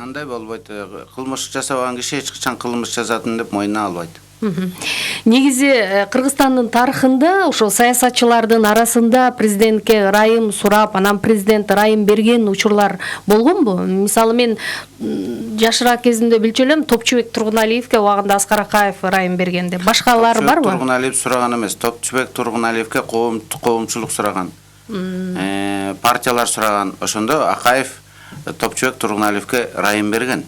Андай болбойт. Кылмыш жасаган киши эч качан кылмыш жазатын деп мойнуна албайт. Негизи Кыргызстандын тарыхында ошол саясатчылардын арасында президентке ырайым сурап, анан президент ырайым берген учурлар болгонбу? Мисалы мен жашыраак кезимде билчү элем, Топчубек Тургуналиевке убагында Аскар Акаев ырайым бергенде. Башкалар барбы? Тургуналиев сураган эмес, Топчубек Тургуналиевке коомчулук сураган. Партиялар сураган. Ошондо Акаев Топчубек Тургуналиевке ырайым берген.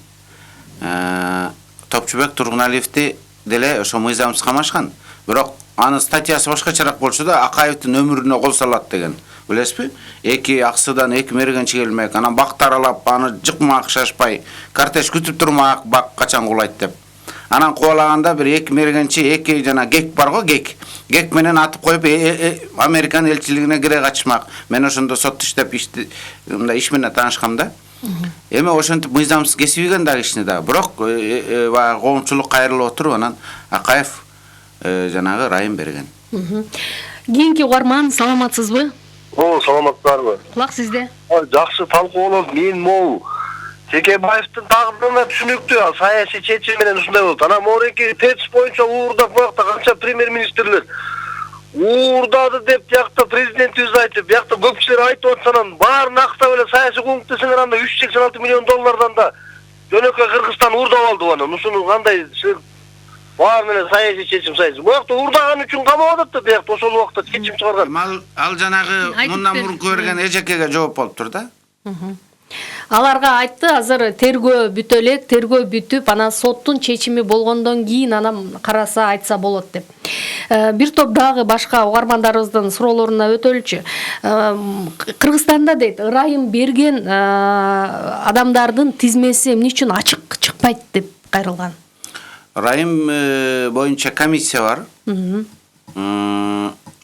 Топчубек Тургуналиевди деле ошо мыйзамсыз камашкан. Бирок анын статьясы башкачараак болчу да, Акаевдин өмүрүнө кол салат деген. Билесизби? 2 аксыдан 2 мергенчи келмек, анан бакты аралап, аны жыкмак шашпай, кортеж күтүп турмак, бак качан кулайт деп. Анан кубалаганда бир 2 мергенчи, 2 жана гек бар го, гек менен атып коюп Американ элчилигине кире качмак. Мен ошондо сот иштеп мындай иш менен таанышкам да. Эми ошентип мыйзамсыз кесип ийген да кишини да. Бирок коомчулук кайрылып отуруп, анан Акаев жанагы ырайым берген. Кийинки угарман, саламатсызбы? Саламатсыздарбы? Кулак сизде. Жакшы талкуу болот. Мен могул Текебаевдин тагдырына түшүнүктүү саясий чечим менен ушундай болот. Анан могуреки тетиш боюнча уурдап буякта канча премьер-министрлер уурдады деп биякта президентибиз айтып, биякта көп кишилер айтып атса, анан баарын актап эле саясий укук десеңер анда 386 миллион доллардан да жөнөкөй Кыргызстан уурдап алды анан. Ушуну кандай баарын эле саясий чечим Буякта уурдаган үчүн камап атат да, биякта ошол убакта чечим чыгарган. Ал жанагы мындан мурунку көргөн эжекеге жооп болуптур да. Аларга айтты, азыр тергөө бүтө элек, тергөө бүтүп, анан соттун чечими болгондон кийин анан караса айтса болот деп. Бир топ дагы башка угармандарыбыздын суроолоруна өтөлүчү. Кыргызстанда дейт, ырайым берген адамдардын тизмеси эмне үчүн ачык чыкпайт деп кайрылган. Ырайым боюнча комиссия бар.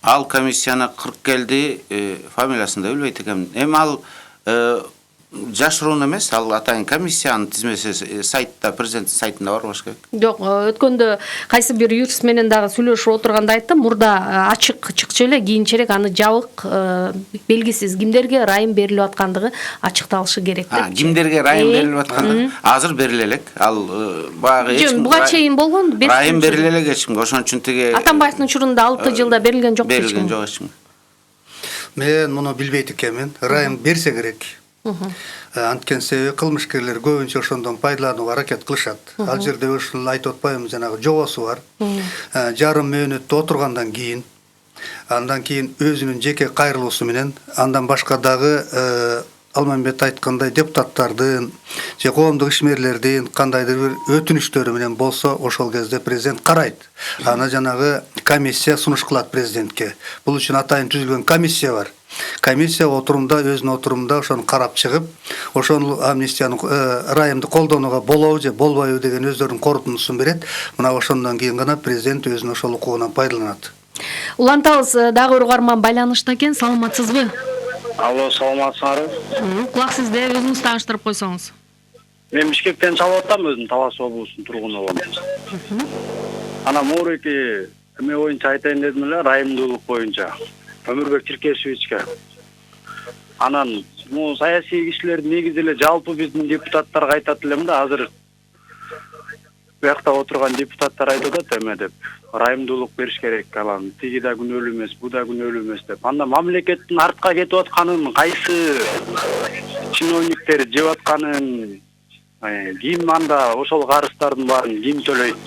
Ал комиссияны 40 келди, фамилиясын да билбейт экенмин. Эми ал жашыруун эмес, ал атайын комиссиянын тизмеси сайтта, президенттин сайтында бар болуш керек. Жок, өткөндө кайсы бир юрист менен дагы сүйлөшүп отурганда айтты, мурда ачык чыкчу эле, кийинчерээк аны жабык, белгисиз кимдерге ырайым берилип аткандыгы ачыкталышы керек деп. Кимдерге ырайым берилип аткандыгы азыр бериле элек. Ал багы эч ким буга чейин болгон, ырайым бериле элек эч кимге. Ошон үчүн тиги Атамбаевдин учурунда 6 жылда берилген жок. Берилген жок эч кимге. Мен муну билбейт экенмин. Ырайым берсе керек. Анткен себеби кылмышкерлер көбүнчө ошондон пайдаланууга аракет кылышат. Ал жерде ушул айтып атпаймынбы, жанагы жобосу бар. Жарым мөөнөттө отургандан кийин, андан кийин өзүнүн жеке кайрылуусу менен, андан башка дагы Алмамбет айткандай депутаттардын же коомдук ишмерлердин кандайдыр бир өтүнүчтөрү менен болсо, ошол кезде президент карайт. Аны жанагы комиссия сунуш кылат президентке. Бул үчүн атайын түзүлгөн комиссия бар. Комиссия отурумда, өзүнүн отурумда ошону карап чыгып, ошол амнистияны ырайымды колдонууга болобу же болбойбу деген өздөрүнүн корутундусун берет. Мына ошондон кийин гана президент өзүнүн ошол укугунан пайдаланат. Улантабыз, дагы угарман байланышта экен, саламатсызбы? Алло, саламатсыздарбы? Кулак сизде, өзүңүз тааныштырып койсоңуз. Мен Бишкектен чалып атам, өзүм Талас облусунун тургуну болом. Анан могуреки эме боюнча айтайын дедим эле, ырайымдуулук боюнча. Өмүрбек Тиркешевичке. Анан бул саясий кишилер негизи эле жалпы биздин депутаттарга айтат элем да, азыр буякта отурган депутаттар айтып атат эме деп, ырайымдуулук бериш керек, анан тиги да күнөөлүү эмес, бу да күнөөлүү эмес деп. Анда мамлекеттин артка кетип атканын кайсы чиновниктер жеп атканын, ким анда ошол карыздардын баарын ким төлөйт?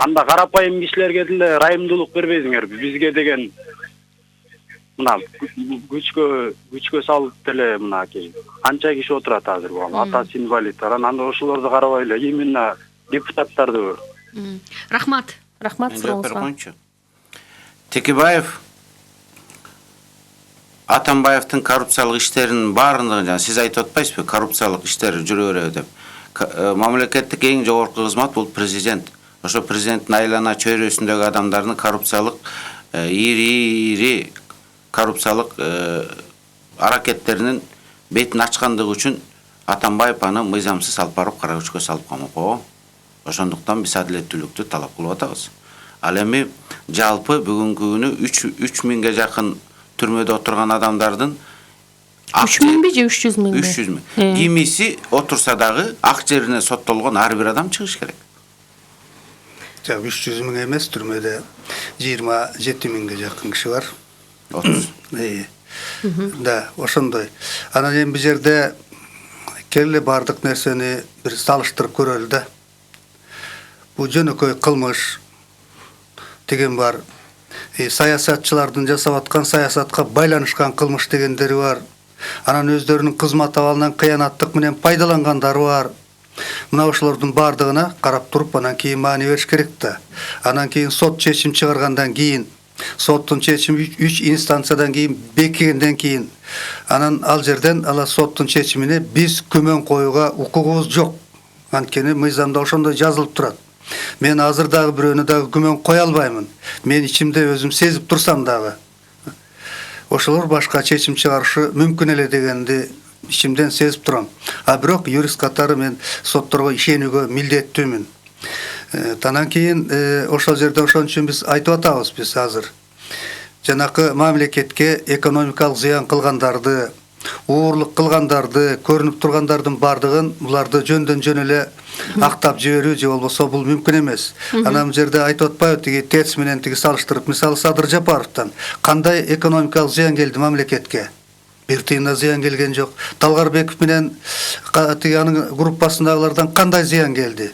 Анда карапайым кишилерге деле ырайымдуулук бербейсиңерби? Бизге деген мына күчкө салып деле мынакей канча киши отурат азыр бул атасы инвалид. Анда ошолорду карабай эле именно депутаттарды. Рахмат сурооңузга. Текебаев Атамбаевдин коррупциялык иштеринин баардыгын, жана сиз айтып атпайсызбы, коррупциялык иштер жүрө береби деп. Мамлекеттик эң жогорку кызмат бул президент. Ошо президенттин айлана чөйрөсүндөгү адамдардын коррупциялык ири коррупциялык аракеттеринин бетин ачкандыгы үчүн Атамбаев аны мыйзамсыз алып барып кара күчкө салып камакка. Ошондуктан биз адилеттүүлүктү талап кылып атабыз. Ал эми жалпы бүгүнкү күнү 3000ге жакын түрмөдө отурган адамдардын 3000 же 300 миң? 300 миң. Кимиси отурса дагы ак жерине соттолгон ар бир адам чыгыш керек. 300 миң эмес, түрмөдө 27 миңге жакын киши бар. 30. Да, ошондой. Анан эми бул жерде келе бардык нерсени бир салыштырып көрөлү да. Бул жөнөкөй кылмыш деген бар. Саясатчылардын жасап аткан саясатка байланышкан кылмыш дегендери бар. Анан өздөрүнүн кызмат абалынан кыянаттык менен пайдалангандары бар. Мына ошолордун бардыгына карап туруп, анан кийин маани бериш керек да. Анан кийин сот чечим чыгаргандан кийин, соттун чечими 3 инстанциядан кийин бекигенден кийин, анан ал жерден ала соттун чечимине биз күмөн коюуга укугубуз жок. Анткени мыйзамда ошондой жазылып турат. Мен азыр дагы бирөөнү дагы күмөн кое албаймын. Мен ичимде өзүм сезип турсам дагы. Ошолор башка чечим чыгарышы мүмкүн эле дегенди ичимден сезип турам. А бирок юрист катары мен сотторго ишенүүгө милдеттүүмүн. Танан кийин ошол жерде ошон үчүн биз айтып атабыз, биз азыр жанакы мамлекетке экономикалык зыян кылгандарды, уурлук кылгандарды, көрүнүп тургандардын бардыгын буларды жөндөн жөн эле актап жиберүү же болбосо бул мүмкүн эмес. Анан жерде айтып атпайбы тиги ТЭЦ менен тиги салыштырып, мисалы Садыр Жапаровдон кандай экономикалык зыян келди мамлекетке? Бир тыйын да зыян келген жок. Талгарбеков менен тиги анын группасындагылардан кандай зыян келди?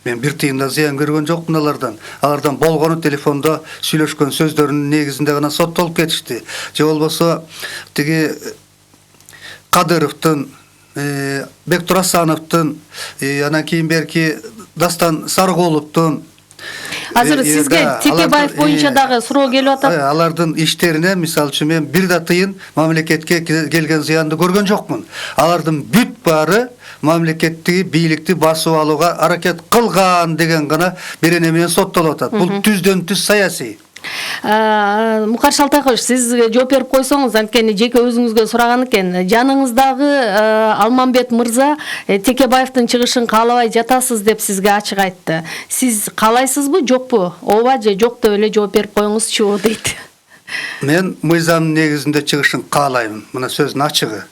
Мен бир тыйын да зыян көргөн жокмун алардан. Алардан болгону телефондо сүйлөшкөн сөздөрүнүн негизинде гана соттолуп кетишти. Же болбосо тиги Кадыровдун, Бектур Асановдун, анан кийин берки Дастан Сарыгуловдун Азыр сизге Текебаев боюнча дагы суроо келип атат. Алардын иштерине, мисалы үчүн, мен бир да тыйын мамлекетке келген зыянды көргөн жокмун. Алардын бүт баары мамлекеттиги бийликти басып алууга аракет кылган деген гана берене менен соттолуп атат. Бул түздөн түз саясий. Мукар Шалтакович, сиз жооп берип койсоңуз, анткени жеке өзүңүзгө сураган экен. Жаныңыздагы Алмамбет мырза Текебаевдин чыгышын каалабай жатасыз деп сизге ачык айтты. Сиз каалайсызбы, жокпу? Ооба же жок деп эле жооп берип коюңузчу дейт. Мен мыйзам негизинде чыгышын каалайм. Мына сөздүн ачыгы.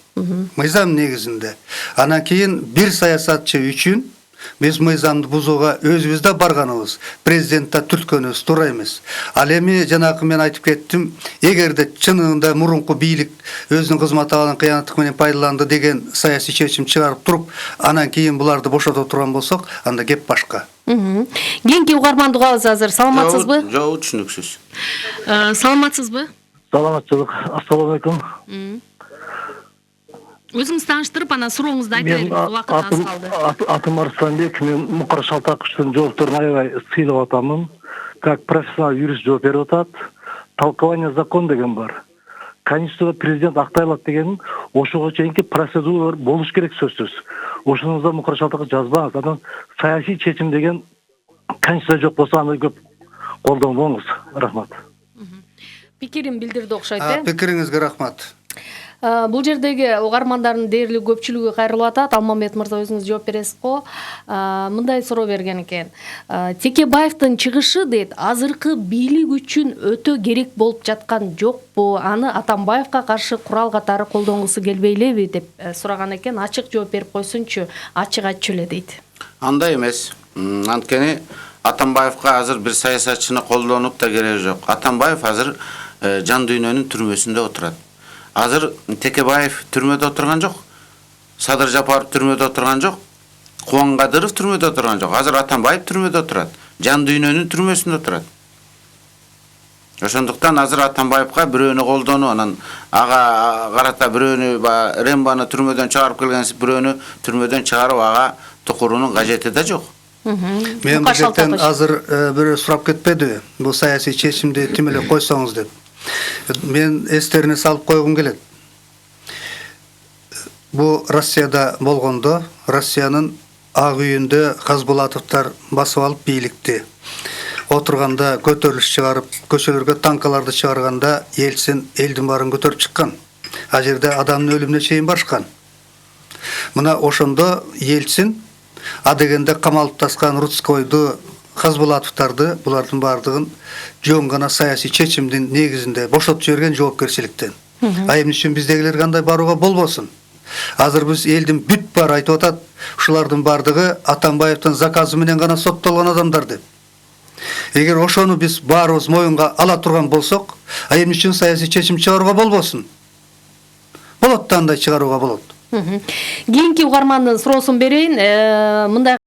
Мыйзам негизинде. Анан кийин бир саясатчы үчүн биз мыйзамды бузууга өзүбүз да барганыбыз, президент да түрткөнүбүз туура эмес. Ал эми жанакы мен айтып кеттим, эгерде чынында мурунку бийлик өзүнүн кызмат абалын кыянаттык менен пайдаланды деген саясий чечим чыгарып туруп, анан кийин буларды бошото турган болсок, анда кеп башка. Кийинки угарманды угабыз азыр. Саламатсызбы? Жок, түшүнүксүз. Саламатсызбы? Саламатчылык. Ассаламу алейкум. Өзүңүз тааныштырып, анан сурооңузду айта бериңиз. Убакыт аз калды. Атым Арсланбек, мен Мукар Шалтаковичтин жоопторун аябай сыйлап атамын. Как профессионал юрист жооп берип атат. Толкование закон деген бар. Конституцияда президент актай алат деген ошого чейинки процедуралар болуш керек сөзсүз. Ошоңузда Мукар Шалтакович жазбаңыз. Анан саясий чечим деген конституция жок болсо аны көп колдонбоңуз. Рахмат. Пикирин билдирди окшойт, э? Пикириңизге рахмат. Бул жердеги угармандардын дээрлүү көпчүлүгү кайрылып атат. Алмамбет мырза, өзүңүз жооп бересиз го. Мындай суроо берген экен. Текебаевдин чыгышы дейт, азыркы бийлик үчүн өтө керек болуп жаткан жокпу? Аны Атамбаевга каршы курал катары колдонгусу келбей элеби деп сураган экен. Ачык жооп берип койсунчу, ачык айтчу эле дейт. Андай эмес. Анткени Атамбаевга азыр бир саясатчыны колдонуп да кереги жок. Атамбаев азыр жан дүйнөнүн түрмөсүндө отурат. Азыр Текебаев түрмөдө отурган жок. Садыр Жапаров түрмөдө отурган жок. Кубан Кадыров түрмөдө отурган жок. Азыр Атамбаев түрмөдө отурат. Жан дүйнөнүн түрмөсүндө отурат. Ошондуктан азыр Атамбаевга бирөөнү колдонуу, анан ага карата бирөөнү Рембаны түрмөдөн чыгарып келгенсип бирөөнү түрмөдөн чыгарып ага тукуруунун кажети да жок. Мен бул жерден азыр бирөө сурап кетпеди. Бул саясий чечимди тим эле койсоңуз деп. Мен эстерине салып койгум келет. Бу Россияда болгондо, Россиянын ак үйүндө Казбулатовдор басып алып бийликти. Отурганда көтөрүлүш чыгарып, көчөлөргө танкаларды чыгарганда Ельцин элдин баарын көтөрүп чыккан. А жерде адамдын өлүмүнө чейин барышкан. Мына ошондо Ельцин адегенде камалып таскан Рудскойду, Казбулатовдорду, булардын бардыгын жөн гана саясий чечимдин негизинде бошотуп жиберген жоопкерчиликтен. А эмне үчүн биздегилер кандай барууга болбосун? Азыр биз элдин бүт баары айтып атат, ушулардын бардыгы Атамбаевдин заказы менен гана соттолгон адамдар деп. Эгер ошону биз баарыбыз моюнга ала турган болсок, а эмне үчүн саясий чечим чыгарууга болбосун? Болот да андай чыгарууга болот. Кийинки угармандын суроосун берейин. Мындай